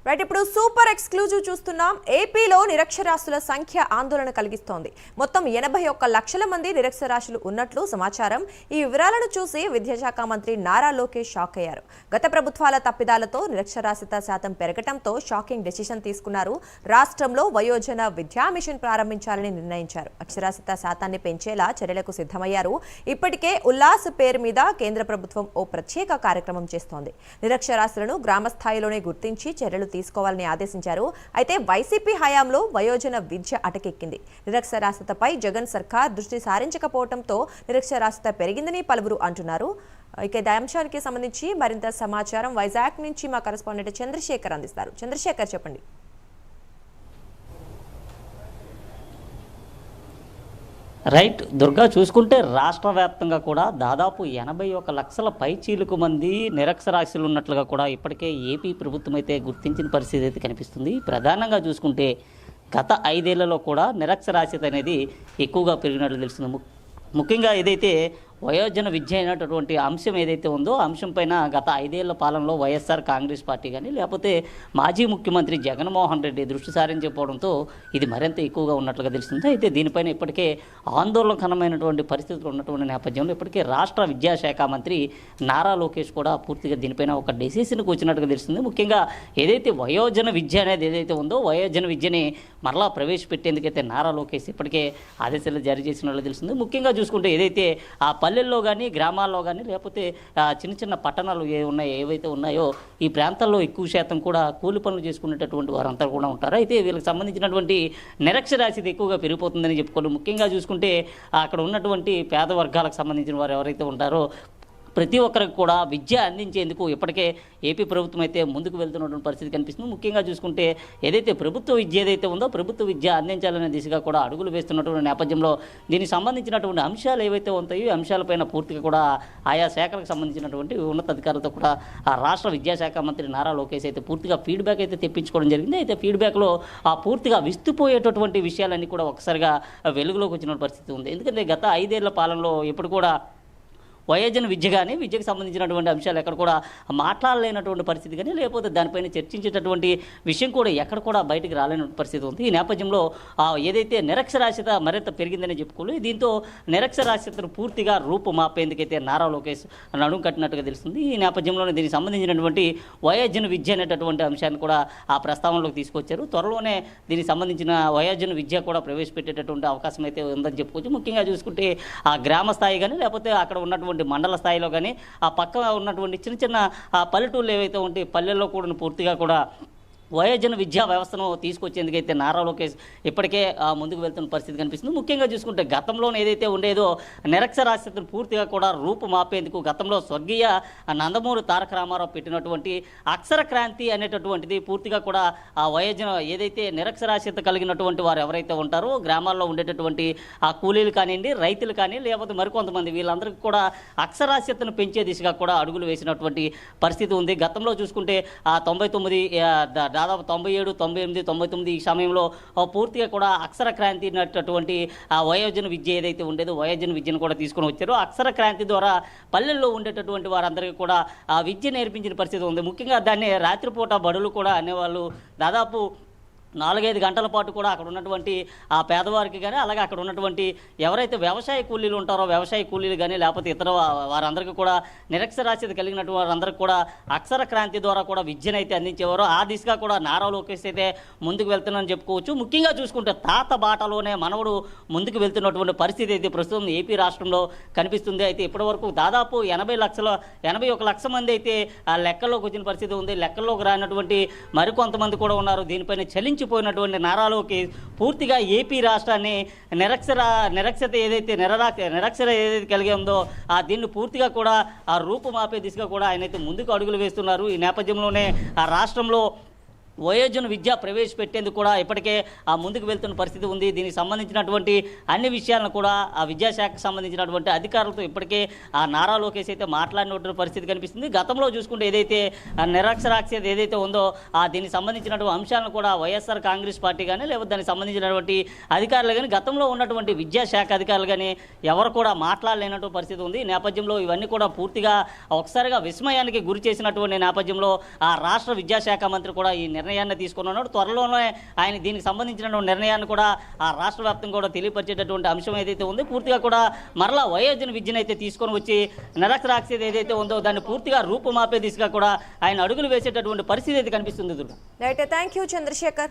Right, ఇప్పుడు super exclusive చూస్తున్నాం. ఏపీలో నిరక్షరాస్యుల సంఖ్య ఆందోళన కలిగిస్తోంది. మొత్తం 81 లక్షల మంది నిరక్షరాస్యులు ఉన్నట్లు సమాచారం. ఈ వివరాలను చూసి విద్యాశాఖ మంత్రి నారా లోకేష్ షాక్ అయ్యారు. గత ప్రభుత్వాల తప్పిదాలతో నిరక్షరాస్యత శాతం పెరగటంతో షాకింగ్ డెసిషన్ తీసుకున్నారు. రాష్ట్రంలో వయోజన విద్యా మిషన్ ప్రారంభించాలని నిర్ణయించారు. అక్షరాస్యత శాతాన్ని పెంచేలా చర్యలకు సిద్ధమయ్యారు. ఇప్పటికే ఉల్లాస్ పేరు మీద కేంద్ర ప్రభుత్వం ఓ ప్రత్యేక కార్యక్రమం చేస్తోంది. నిరక్షరాస్యులను గ్రామ స్థాయిలోనే గుర్తించి చర్యలు తీసుకోవాలని ఆదేశించారు. అయితే వైసీపీ హయాంలో వయోజన విద్య అటకెక్కింది. నిరక్షరాస్యతపై జగన్ సర్కార్ దృష్టి సారించకపోవడంతో నిరక్షరాస్యత పెరిగిందని పలువురు అంటున్నారు. ఇక ఈ అంశానికి సంబంధించి మరింత సమాచారం వైజాగ్ నుంచి మా కరెస్పాండెంట్ చంద్రశేఖర్ అందిస్తారు. చంద్రశేఖర్, చెప్పండి. రైట్ దుర్గా, చూసుకుంటే రాష్ట్ర వ్యాప్తంగా కూడా దాదాపు 81 లక్షల పైచీలకు మంది నిరక్షరాస్యులు ఉన్నట్లుగా కూడా ఇప్పటికే ఏపీ ప్రభుత్వం అయితే గుర్తించిన పరిస్థితి అయితే కనిపిస్తుంది. ప్రధానంగా చూసుకుంటే గత 5 ఏళ్లలో కూడా నిరక్షరాస్యత అనేది ఎక్కువగా పెరిగినట్లు తెలుస్తుంది. ముఖ్యంగా ఏదైతే వయోజన విద్య అయినటువంటి అంశం ఏదైతే ఉందో అంశం పైన గత 5 ఏళ్ల పాలనలో వైఎస్ఆర్ కాంగ్రెస్ పార్టీ కానీ లేకపోతే మాజీ ముఖ్యమంత్రి జగన్మోహన్ రెడ్డి దృష్టి సారించకపోవడంతో ఇది మరింత ఎక్కువగా ఉన్నట్లుగా తెలుస్తుంది. అయితే దీనిపైన ఇప్పటికే ఆందోళనకరమైనటువంటి పరిస్థితులు ఉన్నటువంటి నేపథ్యంలో ఇప్పటికే రాష్ట్ర విద్యాశాఖ మంత్రి నారా లోకేష్ కూడా పూర్తిగా దీనిపైన ఒక డెసిషన్కి వచ్చినట్టుగా తెలుస్తుంది. ముఖ్యంగా ఏదైతే వయోజన విద్య అనేది ఏదైతే ఉందో వయోజన విద్యని మరలా ప్రవేశపెట్టేందుకైతే నారా లోకేష్ ఇప్పటికే ఆదేశాలు జారీ చేసినట్లు తెలుస్తుంది. ముఖ్యంగా చూసుకుంటే ఏదైతే ఆ పల్లెల్లో కానీ గ్రామాల్లో కానీ లేకపోతే చిన్న చిన్న పట్టణాలు ఏవైతే ఉన్నాయో ఈ ప్రాంతాల్లో ఎక్కువ శాతం కూడా కూలి పనులు చేసుకునేటటువంటి వారంతా కూడా ఉంటారు. అయితే వీళ్ళకి సంబంధించినటువంటి నిరక్షరాస్యత ఎక్కువగా పెరిగిపోతుందని చెప్పుకోవాలి. ముఖ్యంగా చూసుకుంటే అక్కడ ఉన్నటువంటి పేద వర్గాలకు సంబంధించిన వారు ఎవరైతే ఉంటారో ప్రతి ఒక్కరికి కూడా విద్య అందించేందుకు ఇప్పటికే ఏపీ ప్రభుత్వం అయితే ముందుకు వెళ్తున్నటువంటి పరిస్థితి కనిపిస్తుంది. ముఖ్యంగా చూసుకుంటే ఏదైతే ప్రభుత్వ విద్య ఏదైతే ఉందో ప్రభుత్వ విద్య అందించాలనే దిశగా కూడా అడుగులు వేస్తున్నటువంటి నేపథ్యంలో దీనికి సంబంధించినటువంటి అంశాలు ఏవైతే ఉంటాయో ఈ అంశాలపైన పూర్తిగా కూడా ఆయా శాఖలకు సంబంధించినటువంటి ఉన్నతాధికారులతో కూడా ఆ రాష్ట్ర విద్యాశాఖ మంత్రి నారా లోకేష్ అయితే పూర్తిగా ఫీడ్బ్యాక్ అయితే తెప్పించుకోవడం జరిగింది. అయితే ఫీడ్బ్యాక్లో ఆ పూర్తిగా విస్తుపోయేటటువంటి విషయాలన్నీ కూడా ఒకసారిగా వెలుగులోకి వచ్చిన పరిస్థితి ఉంది. ఎందుకంటే గత 5 ఏళ్ల పాలనలో ఎప్పుడు కూడా వయోజన విద్య కానీ విద్యకు సంబంధించినటువంటి అంశాలు ఎక్కడ కూడా మాట్లాడలేనటువంటి పరిస్థితి కానీ లేకపోతే దానిపైన చర్చించేటటువంటి విషయం కూడా ఎక్కడ కూడా బయటికి రాలేనటువంటి పరిస్థితి ఉంది. ఈ నేపథ్యంలో ఏదైతే నిరక్షరాస్యత మరింత పెరిగిందని చెప్పుకోవాలి. దీంతో నిరక్షరాస్యతను పూర్తిగా రూపుమాపేందుకైతే నారా లోకేష్ నడుం కట్టినట్టుగా తెలుస్తుంది. ఈ నేపథ్యంలోనే దీనికి సంబంధించినటువంటి వయోజన విద్య అనేటటువంటి అంశాన్ని కూడా ఆ ప్రస్తావనలోకి తీసుకొచ్చారు. త్వరలోనే దీనికి సంబంధించిన వయోజన విద్య కూడా ప్రవేశపెట్టేటటువంటి అవకాశం అయితే ఉందని చెప్పుకోవచ్చు. ముఖ్యంగా చూసుకుంటే ఆ గ్రామ స్థాయి కానీ లేకపోతే అక్కడ ఉన్నటువంటి మండల స్థాయిలో కానీ ఆ పక్క ఉన్నటువంటి చిన్న చిన్న పల్లెటూళ్ళు ఏవైతే ఉంటాయి పల్లెల్లో కూడా పూర్తిగా కూడా వయోజన విద్యా వ్యవస్థను తీసుకొచ్చేందుకైతే నారా లోకేష్ ఇప్పటికే ముందుకు వెళ్తున్న పరిస్థితి కనిపిస్తుంది. ముఖ్యంగా చూసుకుంటే గతంలో ఏదైతే ఉండేదో నిరక్షరాస్యతను పూర్తిగా కూడా రూపుమాపేందుకు గతంలో స్వర్గీయ నందమూరి తారక రామారావు పెట్టినటువంటి అక్షర క్రాంతి అనేటటువంటిది పూర్తిగా కూడా ఆ వయోజన ఏదైతే నిరక్షరాస్యత కలిగినటువంటి వారు ఎవరైతే ఉంటారో గ్రామాల్లో ఉండేటటువంటి ఆ కూలీలు కానివ్వండి రైతులు కానీ లేకపోతే మరికొంతమంది వీళ్ళందరికీ కూడా అక్షరాస్యతను పెంచే దిశగా కూడా అడుగులు వేసినటువంటి పరిస్థితి ఉంది. గతంలో చూసుకుంటే ఆ 99 దాదాపు 97, 98, 99 ఈ సమయంలో పూర్తిగా కూడా అక్షర క్రాంతి అన్నటువంటి ఆ వయోజన విద్య ఏదైతే ఉండేదో వయోజన విద్యను కూడా తీసుకొని వచ్చారో అక్షర క్రాంతి ద్వారా పల్లెల్లో ఉండేటటువంటి వారందరికీ కూడా ఆ విద్య నేర్పించిన పరిస్థితి ఉంది. ముఖ్యంగా దాన్ని రాత్రిపూట బడులు కూడా అనేవాళ్ళు. దాదాపు 4-5 గంటల పాటు కూడా అక్కడ ఉన్నటువంటి ఆ పేదవారికి కానీ అలాగే అక్కడ ఉన్నటువంటి ఎవరైతే వ్యవసాయ కూలీలు ఉంటారో వ్యవసాయ కూలీలు కానీ లేకపోతే ఇతర వారందరికీ కూడా నిరక్షరాస్యత కలిగినటువంటి వారందరికీ కూడా అక్షర క్రాంతి ద్వారా కూడా విద్యను అయితే అందించేవారు. ఆ దిశగా కూడా నారా లోకేష్ అయితే ముందుకు వెళ్తున్నారని చెప్పుకోవచ్చు. ముఖ్యంగా చూసుకుంటే తాత బాటలోనే మనవడు ముందుకు వెళ్తున్నటువంటి పరిస్థితి అయితే ప్రస్తుతం ఏపీ రాష్ట్రంలో కనిపిస్తుంది. అయితే ఇప్పటివరకు దాదాపు 81 లక్షల మంది అయితే ఆ లెక్కల్లోకి వచ్చిన పరిస్థితి ఉంది. లెక్కల్లోకి రానటువంటి మరికొంతమంది కూడా ఉన్నారు. దీనిపైన పోయినటువంటి నారాలోకి పూర్తిగా ఏపీ రాష్ట్రాన్ని నిరక్షరత ఏదైతే నిరక్షర ఏదైతే కలిగి ఉందో దీన్ని పూర్తిగా కూడా ఆ రూపుమాపే దిశగా కూడా ఆయన అయితే ముందుకు అడుగులు వేస్తున్నారు. ఈ నేపథ్యంలోనే ఆ రాష్ట్రంలో వయోజన విద్య ప్రవేశపెట్టేందుకు కూడా ఇప్పటికే ముందుకు వెళ్తున్న పరిస్థితి ఉంది. దీనికి సంబంధించినటువంటి అన్ని విషయాలను కూడా ఆ విద్యాశాఖకు సంబంధించినటువంటి అధికారులతో ఇప్పటికే ఆ నారా లోకేష్ అయితే మాట్లాడినటువంటి పరిస్థితి కనిపిస్తుంది. గతంలో చూసుకుంటే ఏదైతే నిరక్షరాస్యత ఏదైతే ఉందో దీనికి సంబంధించినటువంటి అంశాలను కూడా వైఎస్ఆర్ కాంగ్రెస్ పార్టీ కానీ లేకపోతే దానికి సంబంధించినటువంటి అధికారులు కానీ గతంలో ఉన్నటువంటి విద్యాశాఖ అధికారులు కానీ ఎవరు కూడా మాట్లాడలేనటువంటి పరిస్థితి ఉంది. ఈ నేపథ్యంలో ఇవన్నీ కూడా పూర్తిగా ఒకసారిగా విస్మయానికి గురి చేసినటువంటి నేపథ్యంలో ఆ రాష్ట్ర విద్యాశాఖ మంత్రి కూడా ఈ నిర్ణయాన్ని తీసుకుని ఉన్నాడు. త్వరలోనే ఆయన దీనికి సంబంధించిన నిర్ణయాన్ని కూడా ఆ రాష్ట్ర వ్యాప్తంగా కూడా తెలియపరిచేటటువంటి అంశం ఏదైతే ఉందో, పూర్తిగా కూడా మరలా వయోజన విద్యను అయితే తీసుకొని వచ్చి నిరక్షరాస్యత ఏదైతే ఉందో దాన్ని పూర్తిగా రూపుమాపే దిశగా కూడా ఆయన అడుగులు వేసేటటువంటి పరిస్థితి అయితే కనిపిస్తుంది. Durga, right, thank you Chandrasekhar.